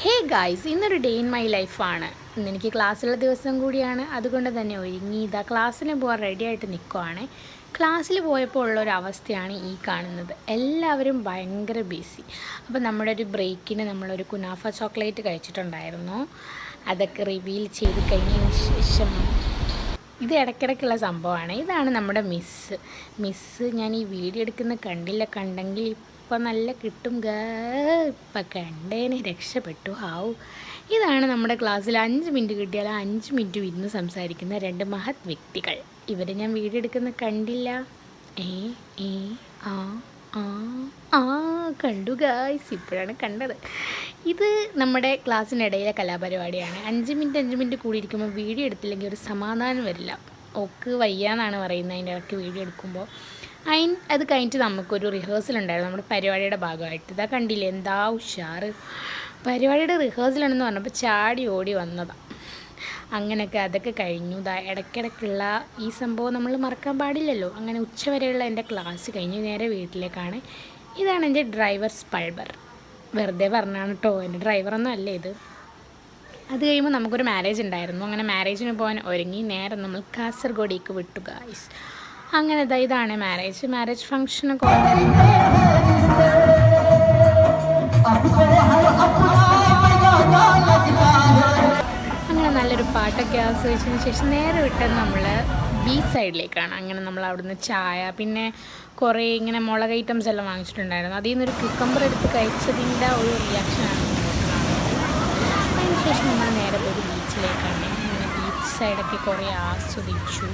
Hey guys, ഇന്നൊരു day in my ലൈഫാണ്. ഇന്നെനിക്ക് ക്ലാസ്സുള്ള ദിവസം കൂടിയാണ്. അതുകൊണ്ട് തന്നെ ഒരുങ്ങി ഇതാ ക്ലാസ്സിന് പോകാൻ റെഡിയായിട്ട് നിൽക്കുവാണ്. ക്ലാസ്സിൽ പോയപ്പോൾ ഉള്ളൊരവസ്ഥയാണ് ഈ കാണുന്നത്. എല്ലാവരും ഭയങ്കര ബിസി. അപ്പോൾ നമ്മുടെ ഒരു ബ്രേക്കിന് നമ്മളൊരു കുനാഫ ചോക്ലേറ്റ് കഴിച്ചിട്ടുണ്ടായിരുന്നു. അതൊക്കെ റിവീൽ ചെയ്ത് കഴിഞ്ഞതിന് ശേഷം ഇത് ഇടയ്ക്കിടയ്ക്കുള്ള സംഭവമാണ്. ഇതാണ് നമ്മുടെ മിസ്സ് ഞാൻ ഈ വീഡിയോ എടുക്കുന്ന കണ്ടെങ്കിൽ ഇപ്പം നല്ല കിട്ടും ഇപ്പം കണ്ടേനെ രക്ഷപ്പെട്ടു. ഇതാണ് നമ്മുടെ ക്ലാസ്സിൽ 5 മിനിറ്റ് കിട്ടിയാൽ 5 മിനിറ്റ് ഇരുന്ന് സംസാരിക്കുന്ന 2 മഹത് വ്യക്തികൾ. ഇവരെ ഞാൻ വീഡിയോ എടുക്കുന്ന കണ്ടില്ല. ആ ആ ആ കണ്ടു ഗായ്സ്, ഇപ്പോഴാണ് കണ്ടത്. ഇത് നമ്മുടെ ക്ലാസ്സിനിടയിലെ കലാപരിപാടിയാണ്. 5 മിനിറ്റ് കൂടിയിരിക്കുമ്പോൾ വീഡിയോ എടുത്തില്ലെങ്കിൽ ഒരു സമാധാനം വരില്ല. ഓക്ക് വയ്യാന്നാണ് പറയുന്നത് അതിൻ്റെ ഇടയ്ക്ക് വീഡിയോ എടുക്കുമ്പോൾ. അത് കഴിഞ്ഞിട്ട് നമുക്കൊരു റിഹേഴ്സൽ ഉണ്ടായിരുന്നു നമ്മുടെ പരിപാടിയുടെ ഭാഗമായിട്ട്. ഇതാ കണ്ടില്ലേ, എന്താ ഉഷാറ്. പരിപാടിയുടെ റിഹേഴ്സലാണെന്ന് പറഞ്ഞപ്പോൾ ചാടി ഓടി വന്നതാണ്. അങ്ങനെയൊക്കെ അതൊക്കെ കഴിഞ്ഞു. ഇടയ്ക്കിടയ്ക്കുള്ള ഈ സംഭവം നമ്മൾ മറക്കാൻ പാടില്ലല്ലോ. അങ്ങനെ ഉച്ചവരെയുള്ള എൻ്റെ ക്ലാസ് കഴിഞ്ഞ് നേരെ വീട്ടിലേക്കാണ്. ഇതാണ് എൻ്റെ ഡ്രൈവർ സ്പൾബർ. വെറുതെ പറഞ്ഞാണ് കേട്ടോ, എൻ്റെ ഡ്രൈവറൊന്നും അല്ല ഇത്. അത് കഴിയുമ്പോൾ നമുക്കൊരു മാരേജ് ഉണ്ടായിരുന്നു. അങ്ങനെ മാരേജിന് പോകാൻ ഒരുങ്ങി നേരെ നമ്മൾ കാസർഗോഡേക്ക് വിട്ടു ഗായ്സ്. അങ്ങനെ ഇതാണ് മാരേജ് ഫങ്ഷനൊക്കെ. അങ്ങനെ നല്ലൊരു പാട്ടൊക്കെ ആസ്വദിച്ചതിന് ശേഷം നേരെ വിട്ടത് നമ്മൾ ബീച്ച് സൈഡിലേക്കാണ്. അങ്ങനെ നമ്മൾ അവിടുന്ന് ചായ, പിന്നെ കുറേ ഇങ്ങനെ മുളക് ഐറ്റംസ് എല്ലാം വാങ്ങിച്ചിട്ടുണ്ടായിരുന്നു. അതിൽ നിന്നൊരു കുക്കമ്പർ എടുത്ത് കഴിച്ചതിൻ്റെ ഒരു റിയാക്ഷനാണ് അതിനുശേഷം നമ്മൾ നേരെ പോയി ബീച്ചിലേക്കാണ്. അങ്ങനെ ബീച്ച് സൈഡൊക്കെ കുറേ ആസ്വദിച്ചു.